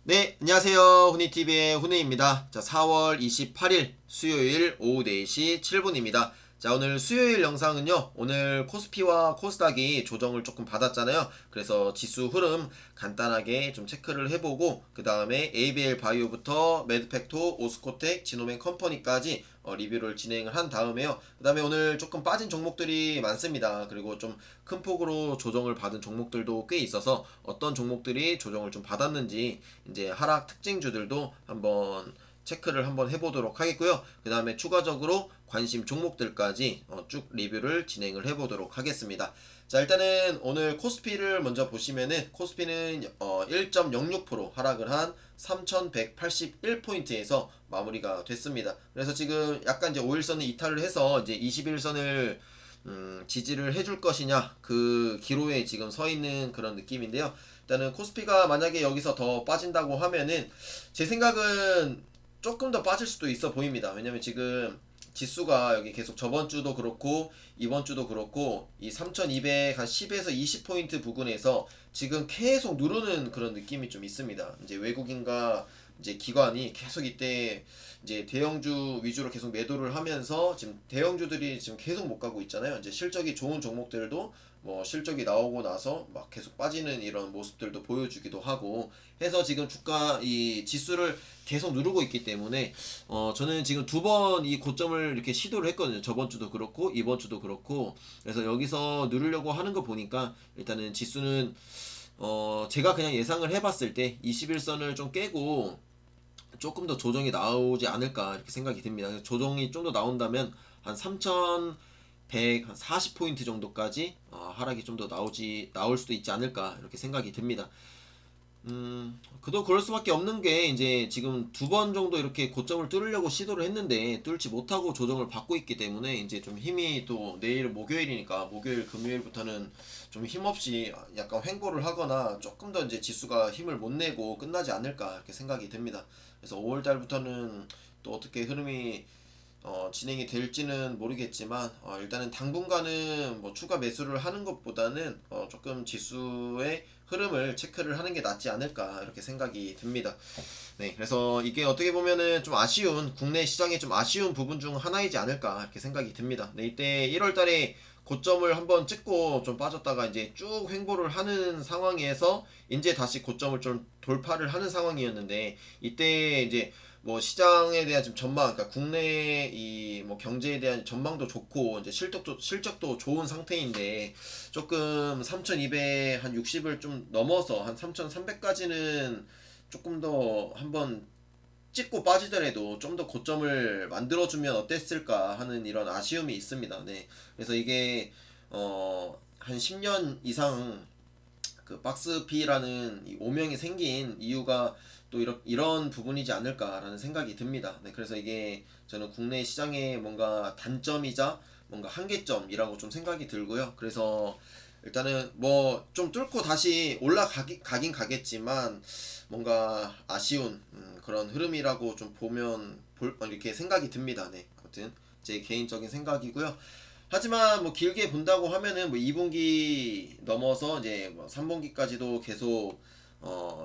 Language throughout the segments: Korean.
네, 안녕하세요. 후니TV의 훈이입니다. 자, 4월 28일 수요일 오후 4시 7분입니다. 자, 오늘 수요일 영상은요, 오늘 코스피와 코스닥이 조정을 조금 받았잖아요. 그래서 지수 흐름 간단하게 좀 체크를 해보고, 그 다음에 ABL 바이오부터 매드팩토, 오스코텍, 지노맨 컴퍼니까지 리뷰를 진행을 한 다음에요. 그 다음에 오늘 조금 빠진 종목들이 많습니다. 그리고 좀 큰 폭으로 조정을 받은 종목들도 꽤 있어서 어떤 종목들이 조정을 좀 받았는지 이제 하락 특징주들도 한번 체크를 한번 해보도록 하겠고요. 그 다음에 추가적으로 관심 종목들까지 쭉 리뷰를 진행을 해보도록 하겠습니다. 자, 일단은 오늘 코스피를 먼저 보시면은 코스피는 1.06% 하락을 한 3181포인트에서 마무리가 됐습니다. 그래서 지금 약간 이제 5일선을 이탈을 해서 이제 21선을 지지를 해줄 것이냐 그 기로에 지금 서 있는 그런 느낌인데요. 일단은 코스피가 만약에 여기서 더 빠진다고 하면은 제 생각은 조금 더 빠질 수도 있어 보입니다. 왜냐면 지금 지수가 여기 계속 저번 주도 그렇고 이번 주도 그렇고 이 3200 한 10에서 20포인트 부근에서 지금 계속 누르는 그런 느낌이 좀 있습니다. 이제 외국인과 이제 기관이 계속 이때 이제 대형주 위주로 계속 매도를 하면서 지금 대형주들이 지금 계속 못 가고 있잖아요. 이제 실적이 좋은 종목들도 뭐 실적이 나오고 나서 막 계속 빠지는 이런 모습들도 보여주기도 하고 해서 지금 주가 이 지수를 계속 누르고 있기 때문에 저는 지금 두 번 이 고점을 이렇게 시도를 했거든요. 저번 주도 그렇고 이번 주도 그렇고 그래서 여기서 누르려고 하는 거 보니까 일단은 지수는 제가 그냥 예상을 해봤을 때 21선을 좀 깨고 조금 더 조정이 나오지 않을까 이렇게 생각이 듭니다. 조정이 좀 더 나온다면 한 3,140포인트 정도까지 하락이 좀 더 나올 수도 있지 않을까 이렇게 생각이 듭니다. 그도 그럴 수밖에 없는 게 이제 지금 두 번 정도 이렇게 고점을 뚫으려고 시도를 했는데 뚫지 못하고 조정을 받고 있기 때문에 이제 좀 힘이 또 내일 목요일이니까 목요일 금요일부터는 좀 힘없이 약간 횡보를 하거나 조금 더 이제 지수가 힘을 못 내고 끝나지 않을까 이렇게 생각이 듭니다. 그래서 5월 달부터는 또 어떻게 흐름이 진행이 될지는 모르겠지만 일단은 당분간은 뭐 추가 매수를 하는 것보다는 조금 지수의 흐름을 체크를 하는 게 낫지 않을까 이렇게 생각이 듭니다. 네, 그래서 이게 어떻게 보면은 좀 아쉬운 국내 시장의 좀 아쉬운 부분 중 하나이지 않을까 이렇게 생각이 듭니다. 네, 이때 1월달에 고점을 한번 찍고 좀 빠졌다가 이제 쭉 횡보를 하는 상황에서 이제 다시 고점을 좀 돌파를 하는 상황이었는데 이때 이제 뭐 시장에 대한 지금 전망, 그러니까 국내 이 뭐 경제에 대한 전망도 좋고 이제 실적도 좋은 상태인데 조금 3,200 한 60을 좀 넘어서 한 3,300까지는 조금 더 한번 찍고 빠지더라도 좀 더 고점을 만들어주면 어땠을까 하는 이런 아쉬움이 있습니다. 네. 그래서 이게 한 10년 이상 그 박스피라는 이 오명이 생긴 이유가 또 이런 부분이지 않을까라는 생각이 듭니다. 네, 그래서 이게 저는 국내 시장의 뭔가 단점이자 뭔가 한계점이라고 좀 생각이 들고요. 그래서 일단은 뭐 좀 뚫고 다시 가긴 가겠지만 뭔가 아쉬운 그런 흐름이라고 좀 이렇게 생각이 듭니다. 네, 아무튼 제 개인적인 생각이고요. 하지만 뭐 길게 본다고 하면은 뭐 2분기 넘어서 이제 뭐 3분기까지도 계속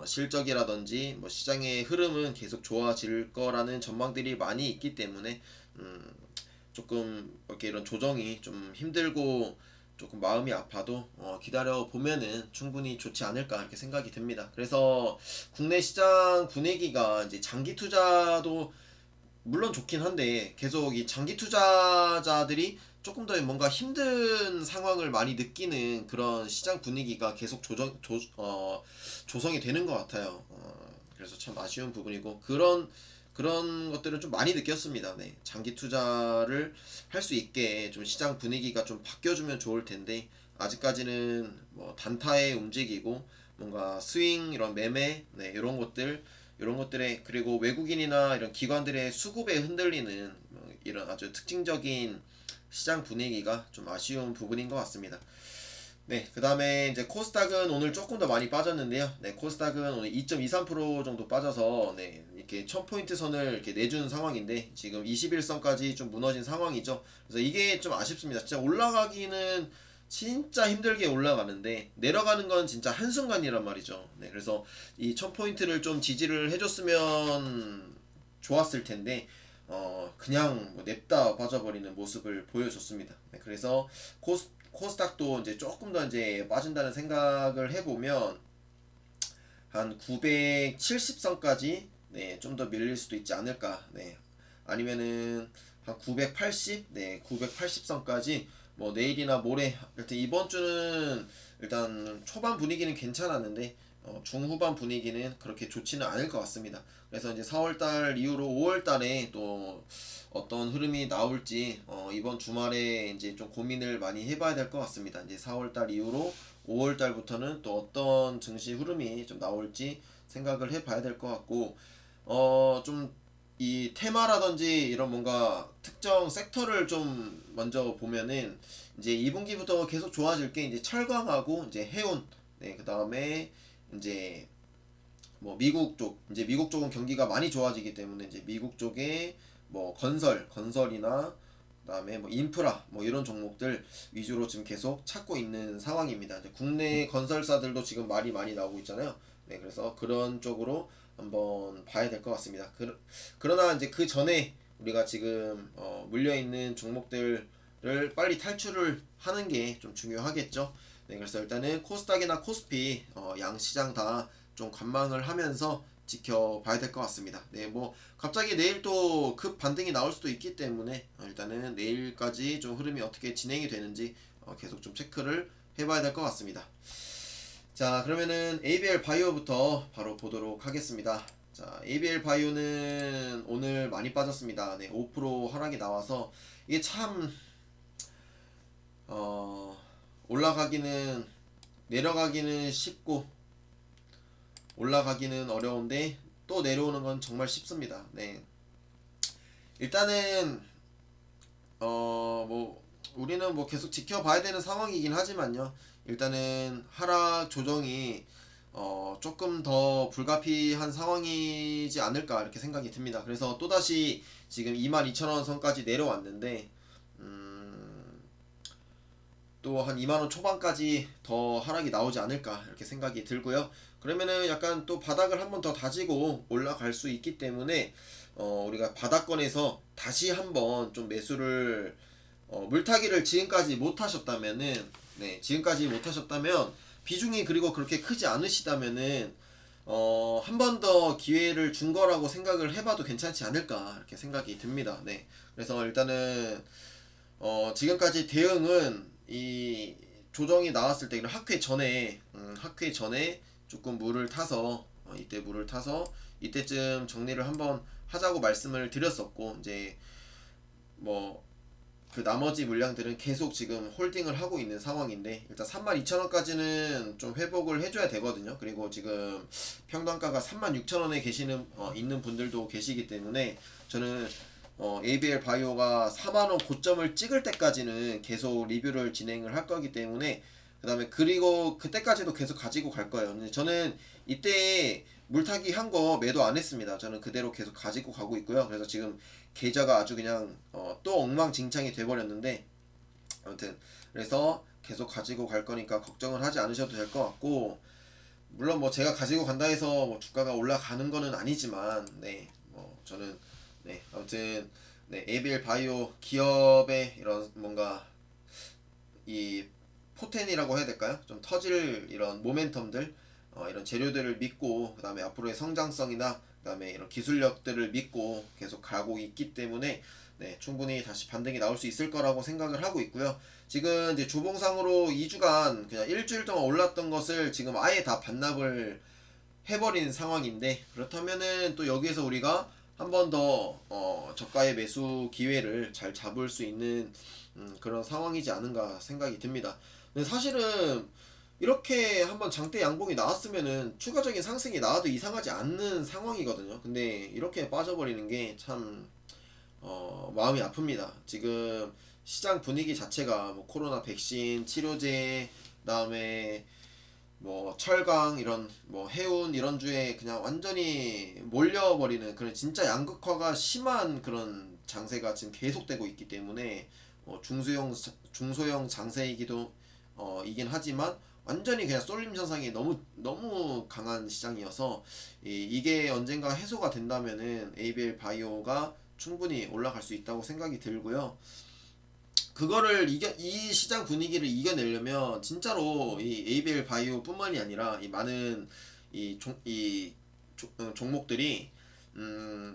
실적이라든지 뭐 시장의 흐름은 계속 좋아질 거라는 전망들이 많이 있기 때문에 음 조금 이렇게 이런 조정이 좀 힘들고 조금 마음이 아파도 기다려 보면은 충분히 좋지 않을까 이렇게 생각이 듭니다. 그래서 국내 시장 분위기가 이제 장기 투자도 물론 좋긴 한데 계속 이 장기 투자자들이 조금 더 뭔가 힘든 상황을 많이 느끼는 그런 시장 분위기가 계속 조성이 되는 것 같아요. 그래서 참 아쉬운 부분이고 그런 것들은 좀 많이 느꼈습니다. 네, 장기 투자를 할 수 있게 좀 시장 분위기가 좀 바뀌어주면 좋을 텐데 아직까지는 뭐 단타에 움직이고 뭔가 스윙 이런 매매 네, 이런 것들에 그리고 외국인이나 이런 기관들의 수급에 흔들리는 이런 아주 특징적인 시장 분위기가 좀 아쉬운 부분인 것 같습니다. 네, 그 다음에 이제 코스닥은 오늘 조금 더 많이 빠졌는데요. 네, 코스닥은 오늘 2.23% 정도 빠져서 네, 이렇게 1000포인트 선을 이렇게 내준 상황인데 지금 21선까지 좀 무너진 상황이죠. 그래서 이게 좀 아쉽습니다. 진짜 올라가기는 진짜 힘들게 올라가는데 내려가는 건 진짜 한순간이란 말이죠. 네, 그래서 이 1000포인트를 좀 지지를 해줬으면 좋았을 텐데 그냥 뭐 냅다 빠져버리는 모습을 보여줬습니다. 네, 그래서 코스닥도 이제 조금 더 이제 빠진다는 생각을 해보면 한 970선까지 네, 좀 더 밀릴 수도 있지 않을까. 네. 아니면은 한 980, 네, 980선까지 뭐 내일이나 모레 일단 이번 주는 일단 초반 분위기는 괜찮았는데 중후반 분위기는 그렇게 좋지는 않을 것 같습니다. 그래서 이제 4월달 이후로 5월달에 또 어떤 흐름이 나올지 이번 주말에 이제 좀 고민을 많이 해봐야 될 것 같습니다. 이제 4월달 이후로 5월달부터는 또 어떤 증시 흐름이 좀 나올지 생각을 해봐야 될 것 같고 좀 이 테마라든지 이런 뭔가 특정 섹터를 좀 먼저 보면은 이제 2분기부터 계속 좋아질 게 이제 철강하고 이제 해운, 네, 그 다음에 이제 뭐 미국 쪽, 이제 미국 쪽은 경기가 많이 좋아지기 때문에 이제 미국 쪽에 뭐 건설이나 그다음에 뭐 인프라 뭐 이런 종목들 위주로 지금 계속 찾고 있는 상황입니다. 이제 국내 건설사들도 지금 말이 많이 나오고 있잖아요. 네, 그래서 그런 쪽으로 한번 봐야 될 것 같습니다. 그러나 이제 그 전에 우리가 지금 물려 있는 종목들을 빨리 탈출을 하는 게 좀 중요하겠죠. 네, 그래서 일단은 코스닥이나 코스피 양 시장 다 좀 관망을 하면서 지켜봐야 될 것 같습니다. 네, 뭐 갑자기 내일 또 급 반등이 나올 수도 있기 때문에 일단은 내일까지 좀 흐름이 어떻게 진행이 되는지 계속 좀 체크를 해봐야 될 것 같습니다. 자, 그러면은 ABL 바이오부터 바로 보도록 하겠습니다. 자, ABL 바이오는 오늘 많이 빠졌습니다. 네, 5% 하락이 나와서 이게 참 올라가기는 내려가기는 쉽고 올라가기는 어려운데 또 내려오는 건 정말 쉽습니다. 네. 일단은 뭐 우리는 뭐 계속 지켜봐야 되는 상황이긴 하지만요. 일단은 하락 조정이 조금 더 불가피한 상황이지 않을까 이렇게 생각이 듭니다. 그래서 또다시 지금 22,000원 선까지 내려왔는데 또 한 2만원 초반까지 더 하락이 나오지 않을까 이렇게 생각이 들고요. 그러면은 약간 또 바닥을 한번 더 다지고 올라갈 수 있기 때문에 우리가 바닥권에서 다시 한번 좀 매수를 물타기를 지금까지 못 하셨다면은 네, 지금까지 못 하셨다면 비중이 그리고 그렇게 크지 않으시다면은 한 번 더 기회를 준 거라고 생각을 해봐도 괜찮지 않을까 이렇게 생각이 듭니다. 네, 그래서 일단은 지금까지 대응은 이 조정이 나왔을 때 학회 전에 조금 물을 타서 이때 물을 타서 이때쯤 정리를 한번 하자고 말씀을 드렸었고 이제 뭐 그 나머지 물량들은 계속 지금 홀딩을 하고 있는 상황인데 일단 32,000원까지는 좀 회복을 해줘야 되거든요. 그리고 지금 평단가가 36,000원에 계시는 있는 분들도 계시기 때문에 저는 ABL 바이오가 4만원 고점을 찍을 때까지는 계속 리뷰를 진행을 할 거기 때문에 그 다음에 그리고 그때까지도 계속 가지고 갈 거예요. 근데 저는 이때 물타기 한 거 매도 안 했습니다. 저는 그대로 계속 가지고 가고 있고요. 그래서 지금 계좌가 아주 그냥 또 엉망진창이 돼버렸는데 아무튼 그래서 계속 가지고 갈 거니까 걱정을 하지 않으셔도 될 것 같고 물론 뭐 제가 가지고 간다 해서 뭐 주가가 올라가는 거는 아니지만 네, 뭐 저는 네, 아무튼 네, ABL 바이오 기업의 이런 뭔가 이 포텐이라고 해야 될까요? 좀 터질 이런 모멘텀들, 이런 재료들을 믿고 그 다음에 앞으로의 성장성이나 그 다음에 이런 기술력들을 믿고 계속 가고 있기 때문에 네, 충분히 다시 반등이 나올 수 있을 거라고 생각을 하고 있고요. 지금 이제 주봉상으로 2주간 그냥 일주일 동안 올랐던 것을 지금 아예 다 반납을 해버리는 상황인데 그렇다면은 또 여기에서 우리가 한 번 더 저가의 매수 기회를 잘 잡을 수 있는 그런 상황이지 않은가 생각이 듭니다. 근데 사실은 이렇게 한번 장대 양봉이 나왔으면은 추가적인 상승이 나와도 이상하지 않는 상황이거든요. 근데 이렇게 빠져버리는 게 참 마음이 아픕니다. 지금 시장 분위기 자체가 뭐 코로나 백신 치료제 그다음에 뭐 철강 이런 뭐 해운 이런 주에 그냥 완전히 몰려버리는 그런 진짜 양극화가 심한 그런 장세가 지금 계속되고 있기 때문에 중소형 장세이기도 이긴 하지만 완전히 그냥 쏠림 현상이 너무 강한 시장이어서 이게 언젠가 해소가 된다면은 ABL 바이오가 충분히 올라갈 수 있다고 생각이 들고요. 그거를 이 시장 분위기를 이겨내려면 진짜로 이 ABL 바이오뿐만이 아니라 이 많은 종목들이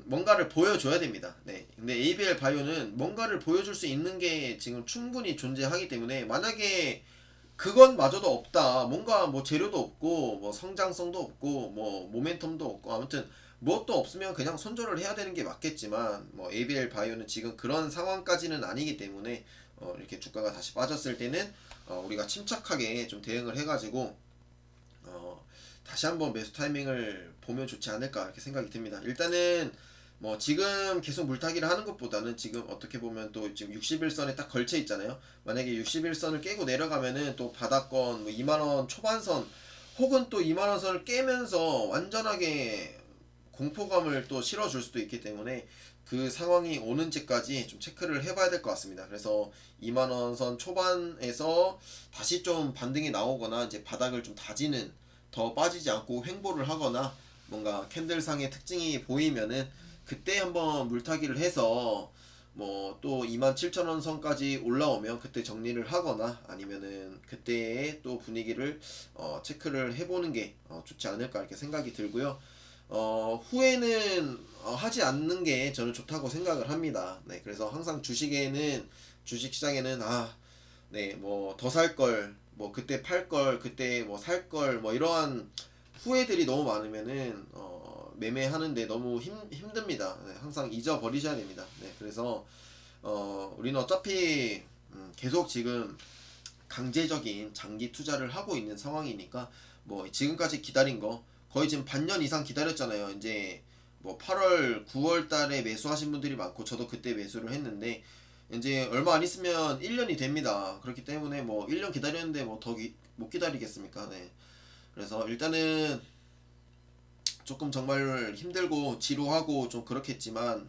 뭔가를 보여줘야 됩니다. 네. 근데 ABL 바이오는 뭔가를 보여줄 수 있는 게 지금 충분히 존재하기 때문에 만약에 그건 마저도 없다. 뭔가 뭐 재료도 없고 뭐 성장성도 없고 뭐 모멘텀도 없고 아무튼 무엇도 없으면 그냥 손절을 해야 되는 게 맞겠지만 뭐 ABL 바이오는 지금 그런 상황까지는 아니기 때문에 이렇게 주가가 다시 빠졌을 때는 우리가 침착하게 좀 대응을 해가지고 다시 한번 매수 타이밍을 보면 좋지 않을까 이렇게 생각이 듭니다. 일단은 뭐 지금 계속 물타기를 하는 것보다는 지금 어떻게 보면 또 지금 61선에 딱 걸쳐 있잖아요. 만약에 61선을 깨고 내려가면은 또 바닥권 뭐 2만원 초반선 혹은 또 2만원 선을 깨면서 완전하게 공포감을 또 실어줄 수도 있기 때문에 그 상황이 오는지까지 좀 체크를 해봐야 될 것 같습니다. 그래서 2만원 선 초반에서 다시 좀 반등이 나오거나 이제 바닥을 좀 다지는 더 빠지지 않고 횡보를 하거나 뭔가 캔들상의 특징이 보이면은 그때 한번 물타기를 해서 뭐 또 27,000원 선까지 올라오면 그때 정리를 하거나 아니면은 그때의 또 분위기를 체크를 해보는 게 좋지 않을까 이렇게 생각이 들고요. 후에는 하지 않는 게 저는 좋다고 생각을 합니다. 네, 그래서 항상 주식시장에는 네, 뭐 더 살 걸, 뭐 그때 팔 걸, 그때 뭐 살 걸, 뭐 이러한 후회들이 너무 많으면은 매매하는데 너무 힘듭니다. 네, 항상 잊어버리셔야 됩니다. 네, 그래서 우리는 어차피 계속 지금 강제적인 장기 투자를 하고 있는 상황이니까 뭐 지금까지 기다린 거 거의 지금 반년 이상 기다렸잖아요. 이제 뭐 8월, 9월 달에 매수하신 분들이 많고 저도 그때 매수를 했는데 이제 얼마 안 있으면 1년이 됩니다. 그렇기 때문에 뭐 1년 기다렸는데 뭐 더 못 기다리겠습니까? 네. 그래서 일단은 조금 정말 힘들고 지루하고 좀 그렇겠지만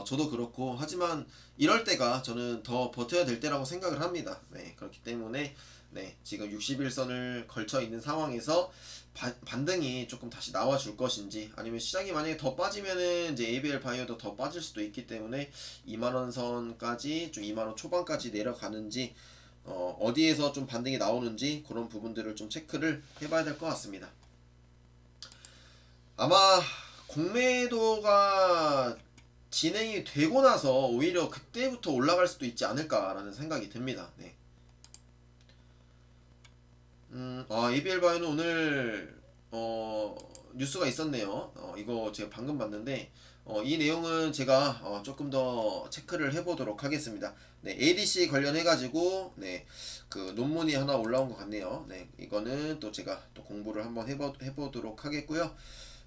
저도 그렇고 하지만 이럴 때가 저는 더 버텨야 될 때라고 생각을 합니다. 네, 그렇기 때문에 네, 지금 61선을 걸쳐 있는 상황에서 반등이 조금 다시 나와 줄 것인지 아니면 시장이 만약에 더 빠지면은 이제 ABL 바이오도 더 빠질 수도 있기 때문에 2만원 선까지 좀 2만원 초반까지 내려가는지 어디에서 좀 반등이 나오는지 그런 부분들을 좀 체크를 해봐야 될 것 같습니다. 아마 공매도가 진행이 되고 나서 오히려 그때부터 올라갈 수도 있지 않을까라는 생각이 듭니다. 네. ABL 바이오는 오늘 뉴스가 있었네요. 이거 제가 방금 봤는데 이 내용은 제가 조금 더 체크를 해보도록 하겠습니다. 네, ADC 관련해가지고 네, 그 논문이 하나 올라온 것 같네요. 네, 이거는 또 제가 또 공부를 한번 해보도록 하겠고요.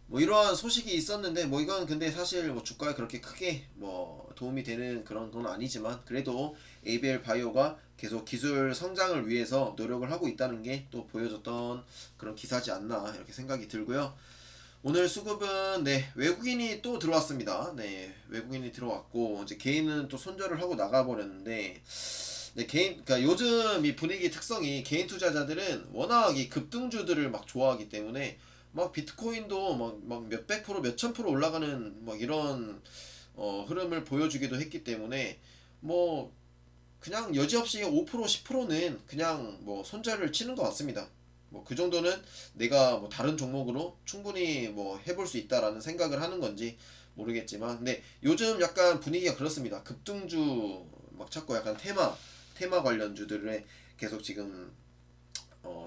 뭐 이러한 소식이 있었는데 뭐 이건 근데 사실 뭐 주가에 그렇게 크게 뭐 도움이 되는 그런 건 아니지만 그래도 ABL 바이오가 계속 기술 성장을 위해서 노력을 하고 있다는 게 또 보여줬던 그런 기사지 않나 이렇게 생각이 들고요. 오늘 수급은 네, 외국인이 또 들어왔습니다. 네, 외국인이 들어왔고 이제 개인은 또 손절을 하고 나가버렸는데 네, 그러니까 요즘 이 분위기 특성이 개인 투자자들은 워낙 이 급등주들을 막 좋아하기 때문에 막 비트코인도 막 몇백 프로, 몇천 프로 올라가는 막 이런 흐름을 보여주기도 했기 때문에 뭐 그냥 여지없이 5%, 10%는 그냥 뭐 손절을 치는 것 같습니다. 뭐 그 정도는 내가 뭐 다른 종목으로 충분히 뭐 해볼 수 있다라는 생각을 하는 건지 모르겠지만 근데 요즘 약간 분위기가 그렇습니다. 급등주 막 찾고 약간 테마 관련주들에 계속 지금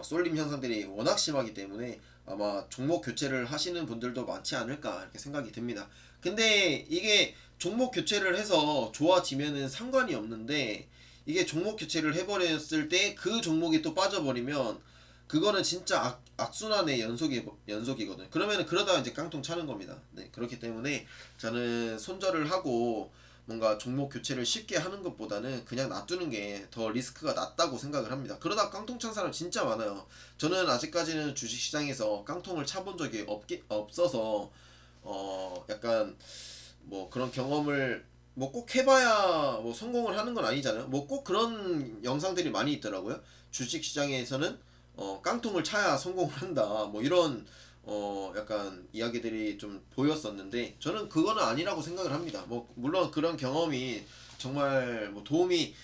쏠림 현상들이 워낙 심하기 때문에 아마 종목 교체를 하시는 분들도 많지 않을까 이렇게 생각이 듭니다. 근데 이게 종목 교체를 해서 좋아지면은 상관이 없는데 이게 종목 교체를 해버렸을 때 그 종목이 또 빠져버리면 그거는 진짜 악순환의 연속이거든요. 그러면은 그러다가 이제 깡통 차는 겁니다. 네, 그렇기 때문에 저는 손절을 하고 뭔가 종목 교체를 쉽게 하는 것보다는 그냥 놔두는 게 더 리스크가 낮다고 생각을 합니다. 그러다 깡통 찬 사람 진짜 많아요. 저는 아직까지는 주식시장에서 깡통을 차본 적이 없어서 약간 뭐 그런 경험을 뭐 꼭 해봐야 뭐 성공을 하는 건 아니잖아요. 뭐 꼭 그런 영상들이 많이 있더라고요. 주식 시장에서는 깡통을 차야 성공을 한다. 뭐 이런 약간 이야기들이 좀 보였었는데 저는 그거는 아니라고 생각을 합니다. 뭐 물론 그런 경험이 정말 뭐 도움이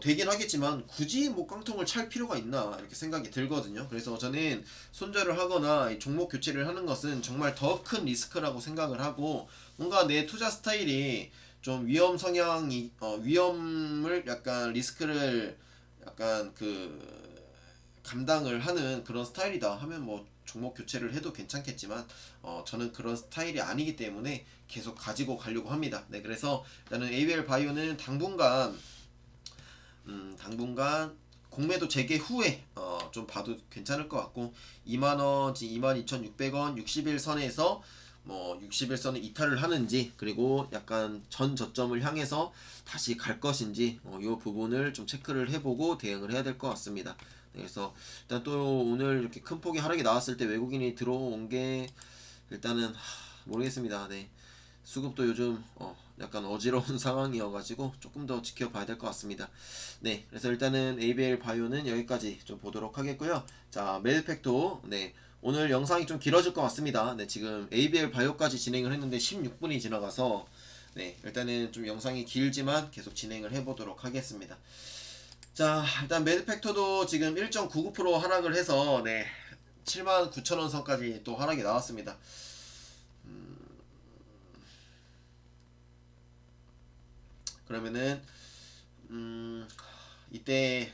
되긴 하겠지만 굳이 뭐 깡통을 찰 필요가 있나 이렇게 생각이 들거든요. 그래서 저는 손절을 하거나 이 종목 교체를 하는 것은 정말 더 큰 리스크라고 생각을 하고 뭔가 내 투자 스타일이 좀 위험 성향이 위험을 약간 리스크를 약간 감당을 하는 그런 스타일이다 하면 뭐 종목 교체를 해도 괜찮겠지만 저는 그런 스타일이 아니기 때문에 계속 가지고 가려고 합니다. 네, 그래서 일단은 ABL 바이오는 당분간 공매도 재개 후에 좀 봐도 괜찮을 것 같고 2만원, 22,600원 60일선에서 뭐 60일선을 이탈을 하는지 그리고 약간 전 저점을 향해서 다시 갈 것인지 이 부분을 좀 체크를 해보고 대응을 해야 될 것 같습니다. 네, 그래서 일단 또 오늘 이렇게 큰 폭의 하락이 나왔을 때 외국인이 들어온 게 일단은 모르겠습니다. 네. 수급도 요즘 약간 어지러운 상황이어가지고 조금 더 지켜봐야 될 것 같습니다. 네, 그래서 일단은 ABL 바이오는 여기까지 좀 보도록 하겠고요. 자, 메드팩토, 네, 오늘 영상이 좀 길어질 것 같습니다. 네, 지금 ABL 바이오까지 진행을 했는데 16분이 지나가서 네, 일단은 좀 영상이 길지만 계속 진행을 해보도록 하겠습니다. 자, 일단 매드팩토도 지금 1.99% 하락을 해서 네, 79,000원 선까지 또 하락이 나왔습니다. 그러면은 이때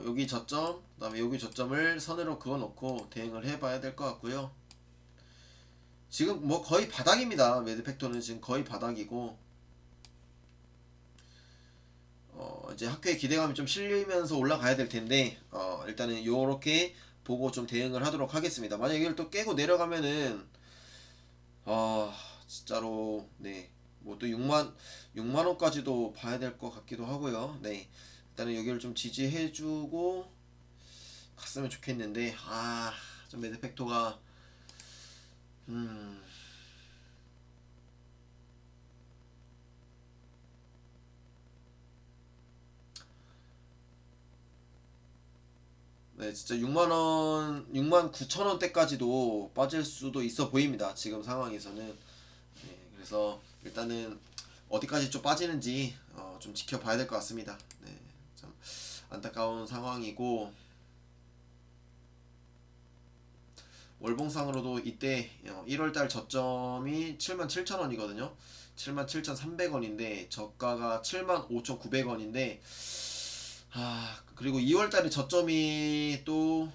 여기 저점, 그 다음에 여기 저점을 선으로 그어놓고 대응을 해봐야 될 것 같고요. 지금 뭐 거의 바닥입니다. 매드팩토는 지금 거의 바닥이고 이제 학교에 기대감이 좀 실리면서 올라가야 될 텐데 일단은 요렇게 보고 좀 대응을 하도록 하겠습니다. 만약 이걸 또 깨고 내려가면은 진짜로 네 뭐 또 6만원까지도 봐야 될 것 같기도 하고요. 네, 일단은 여기를 좀 지지해주고 갔으면 좋겠는데 좀 매드팩토가 음 네, 진짜 6만원, 6만 9천원대까지도 빠질 수도 있어 보입니다. 지금 상황에서는. 네, 그래서 일단은 어디까지 좀 빠지는지 좀 지켜봐야 될 것 같습니다. 네, 참 안타까운 상황이고 월봉상으로도 이때 1월달 저점이 77,000원이거든요. 77,300원인데 저가가 75,900원인데 그리고 2월달에 저점이 또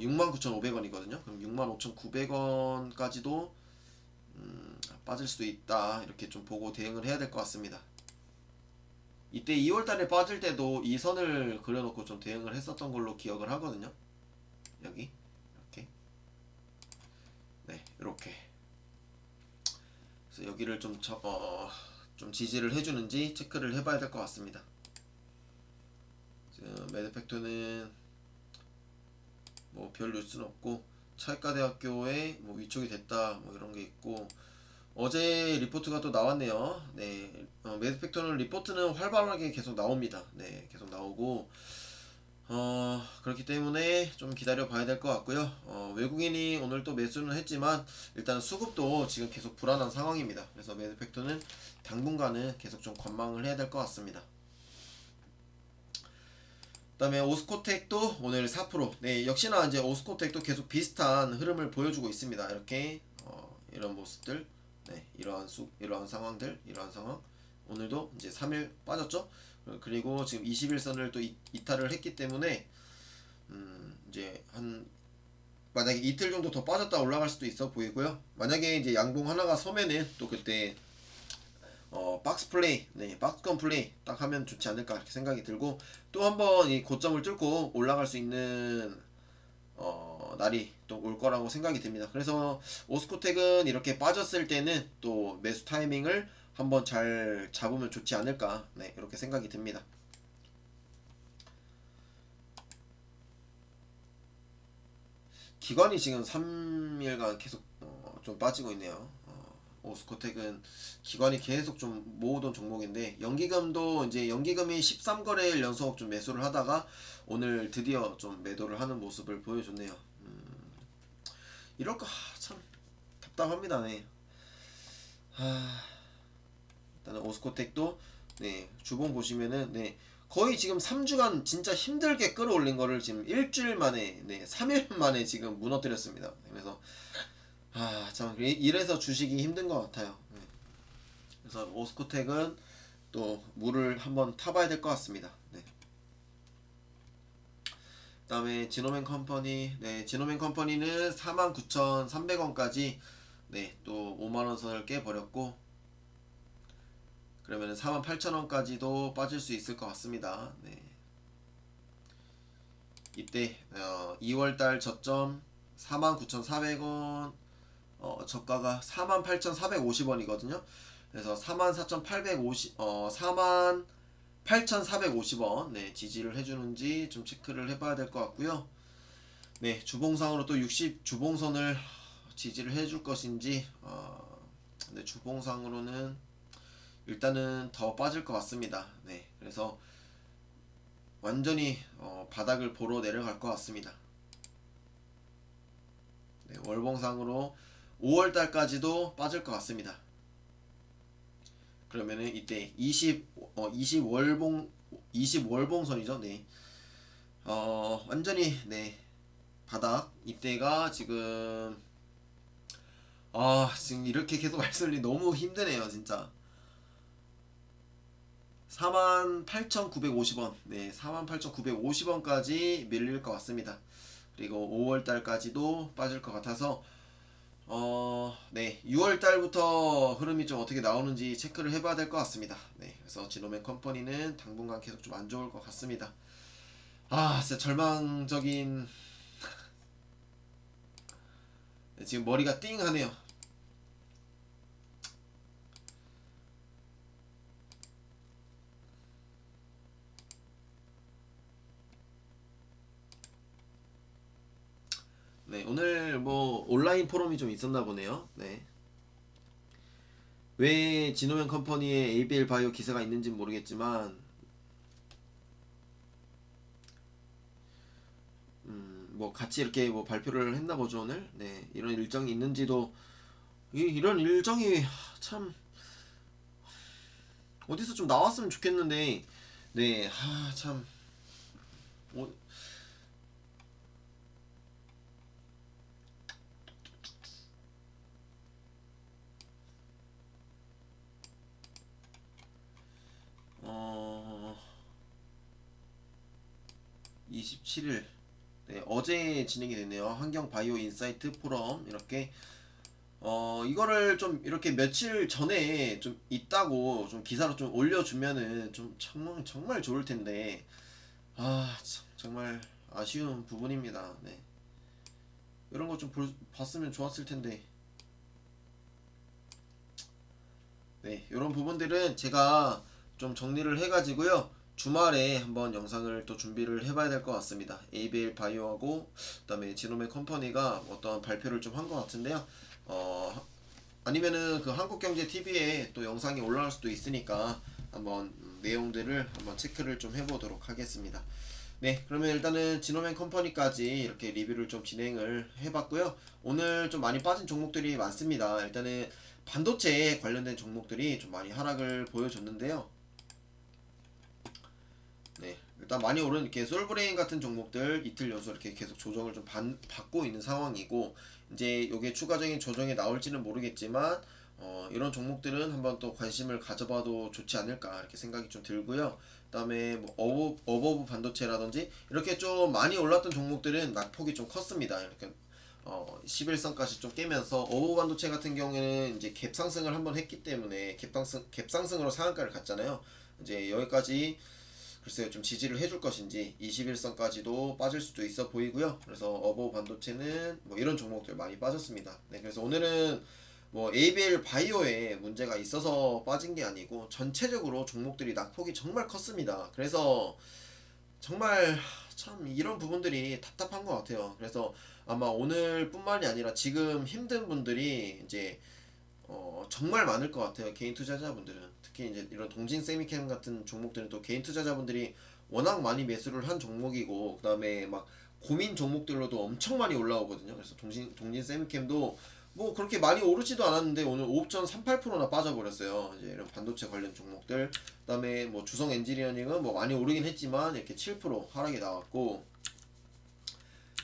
69,500원이거든요. 그럼 65,900원까지도 빠질 수도 있다. 이렇게 좀 보고 대응을 해야 될 것 같습니다. 이때 2월달에 빠질 때도 이 선을 그려놓고 좀 대응을 했었던 걸로 기억을 하거든요. 여기 이렇게 네 이렇게 그래서 여기를 좀 지지를 해주는지 체크를 해봐야 될 것 같습니다. 지금 매드팩토는 뭐 별 뉴스는 없고 차이과대학교에 뭐 위촉이 됐다 뭐 이런 게 있고 어제 리포트가 또 나왔네요. 네, 매드팩토는 리포트는 활발하게 계속 나옵니다. 네, 계속 나오고 그렇기 때문에 좀 기다려 봐야 될 것 같고요. 외국인이 오늘 또 매수는 했지만 일단 수급도 지금 계속 불안한 상황입니다. 그래서 매드팩토는 당분간은 계속 좀 관망을 해야 될 것 같습니다. 그다음에 오스코텍도 오늘 4%. 네, 역시나 이제 오스코텍도 계속 비슷한 흐름을 보여주고 있습니다. 이렇게 이런 모습들, 네, 이러한 상황들, 이러한 상황. 오늘도 이제 3일 빠졌죠. 그리고 지금 21선을 또 이탈을 했기 때문에 이제 한 만약에 이틀 정도 더 빠졌다 올라갈 수도 있어 보이고요. 만약에 이제 양봉 하나가 서면은 또 그때 박스 플레이, 네, 박스권 플레이 딱 하면 좋지 않을까 이렇게 생각이 들고 또 한번 이 고점을 뚫고 올라갈 수 있는 날이 또 올 거라고 생각이 듭니다. 그래서 오스코텍은 이렇게 빠졌을 때는 또 매수 타이밍을 한번 잘 잡으면 좋지 않을까, 네, 이렇게 생각이 듭니다. 기관이 지금 3일간 계속 좀 빠지고 있네요. 오스코텍은 기관이 계속 좀 모으던 종목인데 연기금도 이제 연기금이 13거래일 연속 좀 매수를 하다가 오늘 드디어 좀 매도를 하는 모습을 보여줬네요. 이럴까 참 답답합니다. 네. 일단은 오스코텍도 네 주봉 보시면은 네 거의 지금 3주간 진짜 힘들게 끌어올린 거를 지금 일주일 만에 네 3일 만에 지금 무너뜨렸습니다. 그래서 참 이래서 주식이 힘든 것 같아요. 네. 그래서 오스코텍은 또 물을 한번 타봐야 될 것 같습니다. 네. 그다음에 지노맨 컴퍼니, 네 지노맨 컴퍼니는 49,300원까지 네 또 5만원 선을 깨버렸고 그러면 48,000원까지도 빠질 수 있을 것 같습니다. 네. 이때 2월달 저점 49,400원 저가가 48,450원이거든요. 그래서 44,850 48,450원 네, 지지를 해주는지 좀 체크를 해봐야 될 것 같고요. 네, 주봉상으로 또 60 주봉선을 지지를 해줄 것인지 네, 주봉상으로는 일단은 더 빠질 것 같습니다. 네, 그래서 완전히 바닥을 보러 내려갈 것 같습니다. 네, 월봉상으로 5월달까지도 빠질 것 같습니다. 그러면은 이때 20월봉선이죠. 네. 완전히 네 바닥 이때가 지금 이렇게 계속 말씀드리기 너무 힘드네요 진짜. 48,950원 네 48,950원까지 밀릴 것 같습니다. 그리고 5월달까지도 빠질 것 같아서 네 6월달부터 흐름이 좀 어떻게 나오는지 체크를 해봐야 될 것 같습니다. 네 그래서 지노맨 컴퍼니는 당분간 계속 좀 안 좋을 것 같습니다. 진짜 절망적인 네, 지금 머리가 띵하네요. 네, 오늘 뭐 온라인 포럼이 좀 있었나 보네요. 네. 왜 지노맨 컴퍼니에 ABL 바이오 기사가 있는지 모르겠지만 뭐 같이 이렇게 뭐 발표를 했나 보죠 오늘. 네, 이런 일정이 있는지도 이런 일정이 참 어디서 좀 나왔으면 좋겠는데 네, 참 어, 어 27일 네, 어제 진행이 됐네요. 환경 바이오 인사이트 포럼 이렇게 이거를 좀 이렇게 며칠 전에 좀 있다고 좀 기사로 좀 올려주면은 좀 정말 정말 좋을 텐데 참, 정말 아쉬운 부분입니다. 네. 이런 거 좀 봤으면 좋았을 텐데 네 이런 부분들은 제가 좀 정리를 해가지고요 주말에 한번 영상을 또 준비를 해봐야 될 것 같습니다. ABL 바이오하고 그다음에 지노메 컴퍼니가 어떤 발표를 좀 한 것 같은데요. 아니면은 그 한국경제TV에 또 영상이 올라올 수도 있으니까 한번 내용들을 한번 체크를 좀 해보도록 하겠습니다. 네, 그러면 일단은 지노맨 컴퍼니까지 이렇게 리뷰를 좀 진행을 해봤고요. 오늘 좀 많이 빠진 종목들이 많습니다. 일단은 반도체에 관련된 종목들이 좀 많이 하락을 보여줬는데요. 네, 일단 많이 오른 이렇게 솔브레인 같은 종목들 이틀 연속 이렇게 계속 조정을 좀 받고 있는 상황이고 이제 이게 추가적인 조정이 나올지는 모르겠지만 이런 종목들은 한번 또 관심을 가져봐도 좋지 않을까 이렇게 생각이 좀 들고요. 그다음에 뭐 어버브 반도체라든지 이렇게 좀 많이 올랐던 종목들은 낙폭이 좀 컸습니다. 이렇게 11선까지 좀 깨면서 어버브 반도체 같은 경우에는 이제 갭 상승을 한번 했기 때문에 갭 상승으로 상한가를 갔잖아요. 이제 여기까지 글쎄요 좀 지지를 해줄 것인지 21선까지도 빠질 수도 있어 보이고요. 그래서 어버 반도체는 뭐 이런 종목들 많이 빠졌습니다. 네, 그래서 오늘은 뭐 ABL 바이오에 문제가 있어서 빠진 게 아니고 전체적으로 종목들이 낙폭이 정말 컸습니다. 그래서 정말 참 이런 부분들이 답답한 것 같아요. 그래서 아마 오늘뿐만이 아니라 지금 힘든 분들이 이제 정말 많을 것 같아요. 개인 투자자분들은. 특히 이제 이런 동진 세미캠 같은 종목들은 또 개인 투자자분들이 워낙 많이 매수를 한 종목이고, 그 다음에 막 고민 종목들로도 엄청 많이 올라오거든요. 그래서 동진 세미캠도 뭐 그렇게 많이 오르지도 않았는데 오늘 5.38%나 빠져버렸어요. 이제 이런 반도체 관련 종목들. 그다음에 뭐 주성 엔지니어링은 뭐 많이 오르긴 했지만 이렇게 7% 하락이 나왔고,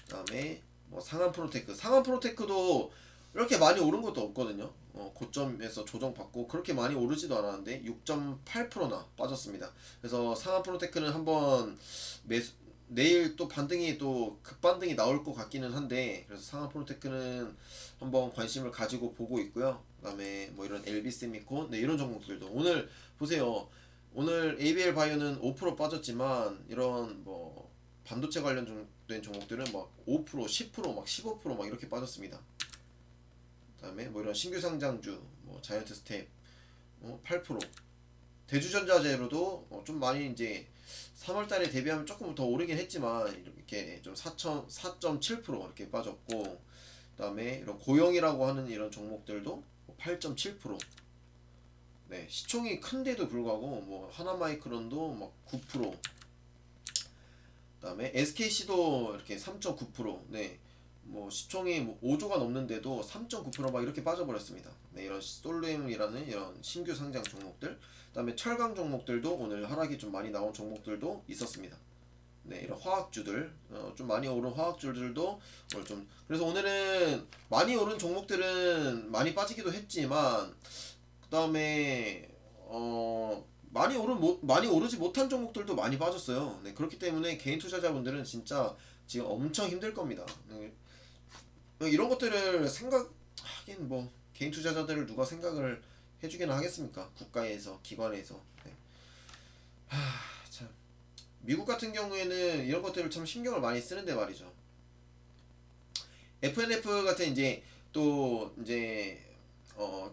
그다음에 뭐 상한 프로테크도 이렇게 많이 오른 것도 없거든요. 고점에서 조정받고 그렇게 많이 오르지도 않았는데 6.8%나 빠졌습니다. 그래서 상한 프로테크는 한번 매수 내일 또 반등이 또 급반등이 나올 것 같기는 한데, 그래서 상한 프로테크는 한번 관심을 가지고 보고 있고요. 그다음에 뭐 이런 엘비스미콘, 네, 이런 종목들도 오늘 보세요. 오늘 ABL 바이오는 5% 빠졌지만 이런 뭐 반도체 관련된 종목들은 막 5%, 10%, 막 15%막 이렇게 빠졌습니다. 그다음에 뭐 이런 신규 상장주, 뭐 자이언트 스텝 8%, 대주전자재로도 좀 많이 이제 3월달에 대비하면 조금 더 오르긴 했지만 이렇게 좀 4.7% 이렇게 빠졌고, 그다음에 이런 고영이라고 하는 이런 종목들도 8.7%. 네, 시총이 큰데도 불구하고 뭐 하나마이크론도 막 9%, 그다음에 SKC도 이렇게 3.9%. 네. 뭐 시총이 뭐 5조가 넘는데도 3.9%막 이렇게 빠져버렸습니다. 네, 이런 솔루엠이라는 이런 신규 상장 종목들, 그다음에 철강 종목들도 오늘 하락이 좀 많이 나온 종목들도 있었습니다. 네, 이런 화학주들, 좀 많이 오른 화학주들도 오늘 좀, 그래서 오늘은 많이 오른 종목들은 많이 빠지기도 했지만, 그다음에 많이 오르지 못한 종목들도 많이 빠졌어요. 네, 그렇기 때문에 개인 투자자분들은 진짜 지금 엄청 힘들 겁니다. 네, 이런 것들을 생각하긴 뭐 개인 투자자들을 누가 생각을 해주기는 하겠습니까? 국가에서, 기관에서. 네. 참, 미국 같은 경우에는 이런 것들을 참 신경을 많이 쓰는데 말이죠. FNF 같은 이제 또 이제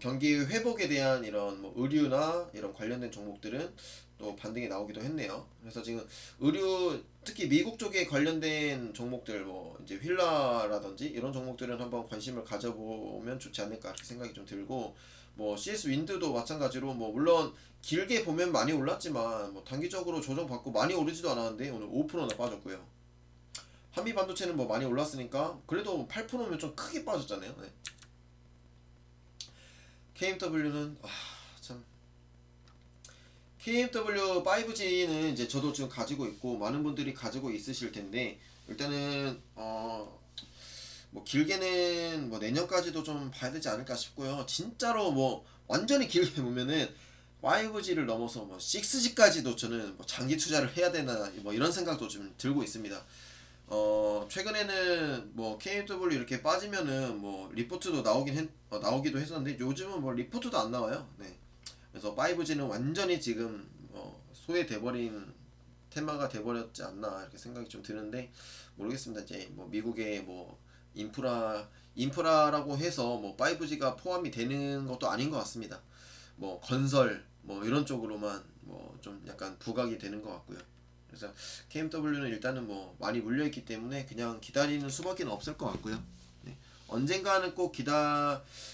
경기 회복에 대한 이런 뭐 의류나 이런 관련된 종목들은 또 반등이 나오기도 했네요. 그래서 지금 의류, 특히 미국 쪽에 관련된 종목들, 뭐 이제 휠라라든지 이런 종목들은 한번 관심을 가져보면 좋지 않을까 이렇게 생각이 좀 들고, 뭐 CS 윈드도 마찬가지로 뭐 물론 길게 보면 많이 올랐지만 뭐 단기적으로 조정받고 많이 오르지도 않았는데 오늘 5%나 빠졌고요. 한미 반도체는 뭐 많이 올랐으니까 그래도 8%면 좀 크게 빠졌잖아요. 네. KMW는 참, KMW 5G는 이제 저도 지금 가지고 있고 많은 분들이 가지고 있으실 텐데, 일단은 뭐 길게는 뭐 내년까지도 좀 봐야 되지 않을까 싶고요. 진짜로 뭐 완전히 길게 보면은 5G를 넘어서 뭐 6G까지도 저는 뭐 장기 투자를 해야 되나 뭐 이런 생각도 좀 들고 있습니다. 최근에는 뭐 KMW 이렇게 빠지면은 뭐 리포트도 나오기도 했었는데 요즘은 뭐 리포트도 안 나와요. 네. 그래서 5G는 완전히 지금 소외돼버린 테마가 돼버렸지 않나 이렇게 생각이 좀 드는데, 모르겠습니다. 이제 뭐 미국의 뭐 인프라라고 해서 뭐 5G가 포함이 되는 것도 아닌 것 같습니다. 뭐 건설 뭐 이런 쪽으로만 뭐 좀 약간 부각이 되는 것 같고요. 그래서 KMW는 일단은 뭐 많이 물려있기 때문에 그냥 기다리는 수밖에 없을 것 같고요. 네. 언젠가는 꼭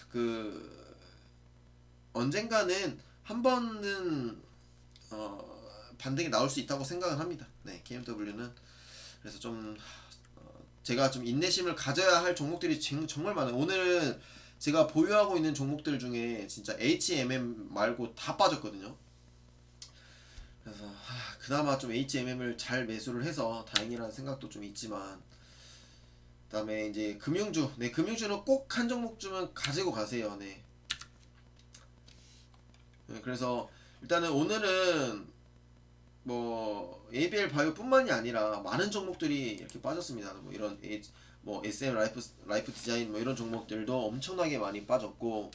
그 언젠가는 한 번은 반등이 나올 수 있다고 생각을 합니다. 네, KMW는. 그래서 좀 제가 좀 인내심을 가져야 할 종목들이 정말 많아요. 오늘은 제가 보유하고 있는 종목들 중에 진짜 HMM 말고 다 빠졌거든요. 그래서 그나마 좀 HMM을 잘 매수를 해서 다행이라는 생각도 좀 있지만, 그다음에 이제 금융주, 네, 금융주는 꼭 한 종목쯤은 가지고 가세요. 네. 네, 그래서 일단은 오늘은 뭐 ABL 바이오뿐만이 아니라 많은 종목들이 이렇게 빠졌습니다. 뭐 이런 뭐 SM 라이프 디자인 뭐 이런 종목들도 엄청나게 많이 빠졌고,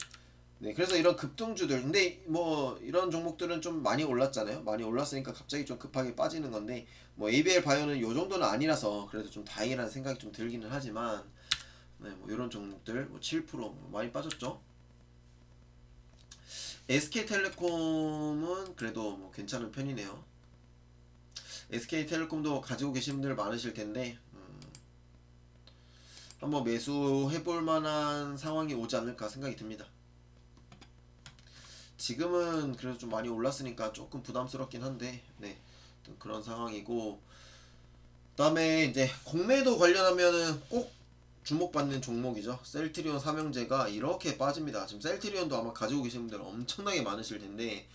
네, 그래서 이런 급등주들, 근데 뭐 이런 종목들은 좀 많이 올랐잖아요. 많이 올랐으니까 갑자기 좀 급하게 빠지는 건데, 뭐 ABL 바이오는 요 정도는 아니라서 그래도 좀 다행이라는 생각이 좀 들기는 하지만, 네, 뭐 이런 종목들 뭐 7% 많이 빠졌죠. SK텔레콤은 그래도 뭐 괜찮은 편이네요. SK텔레콤도 가지고 계신 분들 많으실 텐데, 한번 매수해볼 만한 상황이 오지 않을까 생각이 듭니다. 지금은 그래도 좀 많이 올랐으니까 조금 부담스럽긴 한데, 네, 또 그런 상황이고. 그다음에 이제 공매도 관련하면은 꼭 주목받는 종목이죠. 셀트리온 삼형제가 이렇게 빠집니다. 지금 셀트리온도 아마 가지고 계신 분들 엄청나게 많으실 텐데,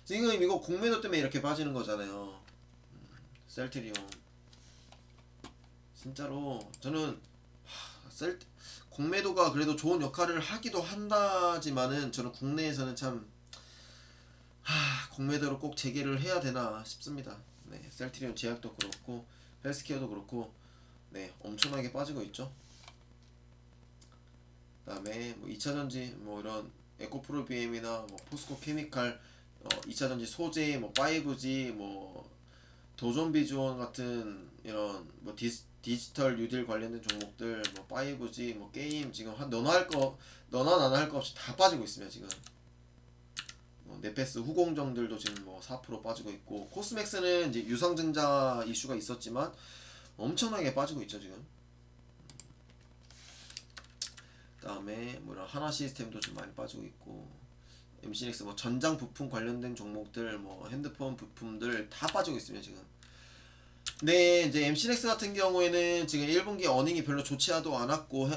지금 이거 공매도 때문에 이렇게 빠지는 거잖아요. 셀트리온 진짜로 저는 셀 공매도가 그래도 좋은 역할을 하기도 한다지만은 저는 국내에서는 참 공매도로 꼭 재개를 해야 되나 싶습니다. 네, 셀트리온 제약도 그렇고 헬스케어도 그렇고 네, 엄청나게 빠지고 있죠. 그다음에 뭐 2차전지 뭐 이런 에코프로 BM이나 뭐 포스코 케미칼 2차전지 소재 뭐 5G 뭐 도전 비주원 같은 이런 뭐 디지털 뉴딜 관련된 종목들 뭐 5G 뭐 게임 지금 한 너나 나나 할 거 없이 다 빠지고 있으면 지금 뭐 네페스 후공정들도 지금 뭐 4% 빠지고 있고 코스맥스는 이제 유상증자 이슈가 있었지만 엄청나게 빠지고 있죠 지금. 그다음에 뭐 이런 하나 시스템도 좀 많이 빠지고 있고 MCNX 뭐 전장 부품 관련된 종목들 뭐 핸드폰 부품들 다 빠지고 있으면 지금. 네, 이제 MC넥스 같은 경우에는 지금 1분기 어닝이 별로 좋지도 않았고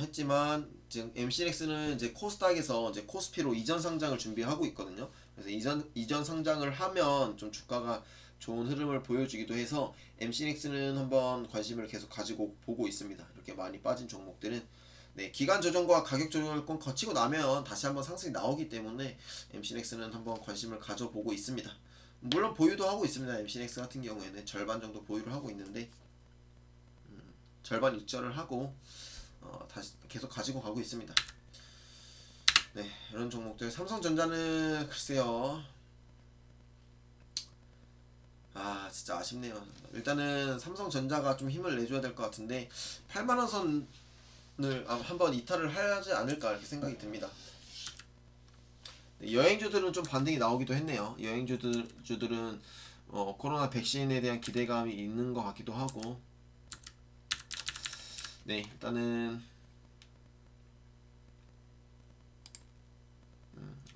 했지만 지금 MC넥스는 이제 코스닥에서 이제 코스피로 이전 상장을 준비하고 있거든요. 그래서 이전 상장을 하면 좀 주가가 좋은 흐름을 보여주기도 해서 MC넥스는 한번 관심을 계속 가지고 보고 있습니다. 이렇게 많이 빠진 종목들은 네, 기간 조정과 가격 조정을 거치고 나면 다시 한번 상승이 나오기 때문에 MC넥스는 한번 관심을 가져보고 있습니다. 물론 보유도 하고 있습니다. MC넥스 같은 경우에는 절반 정도 보유를 하고 있는데 절반 입절을 하고 다시 계속 가지고 가고 있습니다. 네, 이런 종목들. 삼성전자는 글쎄요. 진짜 아쉽네요. 일단은 삼성전자가 좀 힘을 내줘야 될 것 같은데 8만원 선을 한번 이탈을 하지 않을까 이렇게 생각이 듭니다. 네, 여행주들은 좀 반등이 나오기도 했네요. 여행주들은 코로나 백신에 대한 기대감이 있는 것 같기도 하고. 네, 일단은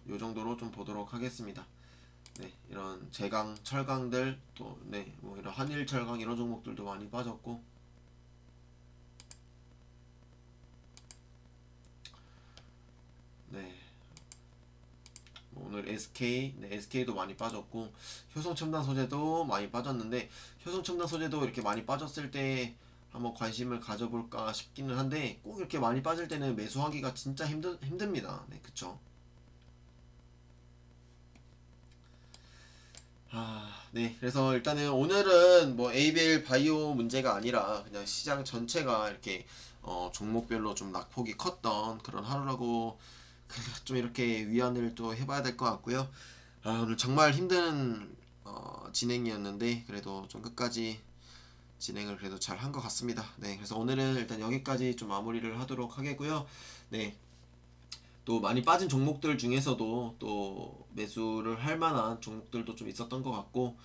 요 정도로 좀 보도록 하겠습니다. 네, 이런 제강, 철강들 또 네, 뭐 이런 한일 철강 이런 종목들도 많이 빠졌고. 네. 오늘 SK, 네, SK도 많이 빠졌고 효성첨단 소재도 많이 빠졌는데 효성첨단 소재도 이렇게 많이 빠졌을 때 한번 관심을 가져볼까 싶기는 한데 꼭 이렇게 많이 빠질 때는 매수하기가 진짜 힘듭니다. 네, 그쵸? 네. 그래서 일단은 오늘은 뭐 ABL 바이오 문제가 아니라 그냥 시장 전체가 이렇게 종목별로 좀 낙폭이 컸던 그런 하루라고 좀 이렇게 위안을 또 해봐야 될 것 같고요. 오늘 정말 힘든 진행이었는데 그래도 좀 끝까지 진행을 그래도 잘 한 것 같습니다. 네, 그래서 오늘은 일단 여기까지 좀 마무리를 하도록 하겠고요. 네, 또 많이 빠진 종목들 중에서도 또 매수를 할 만한 종목들도 좀 있었던 것 같고,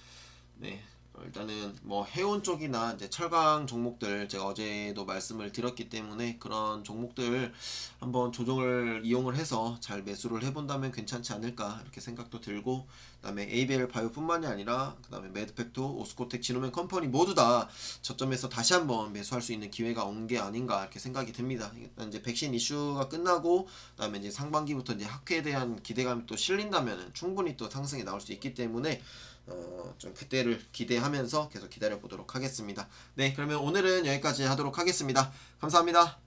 네. 일단은 뭐 해운 쪽이나 이제 철강 종목들 제가 어제도 말씀을 드렸기 때문에 그런 종목들 한번 조정을 이용을 해서 잘 매수를 해본다면 괜찮지 않을까 이렇게 생각도 들고, 그다음에 ABL 바이오뿐만이 아니라 그다음에 매드팩토, 오스코텍, 지노맨 컴퍼니 모두 다 저점에서 다시 한번 매수할 수 있는 기회가 온 게 아닌가 이렇게 생각이 듭니다. 일단 이제 백신 이슈가 끝나고 그다음에 이제 상반기부터 이제 학회에 대한 기대감이 또 실린다면 충분히 또 상승이 나올 수 있기 때문에 좀 그때를 기대하면서 계속 기다려 보도록 하겠습니다. 네, 그러면 오늘은 여기까지 하도록 하겠습니다. 감사합니다.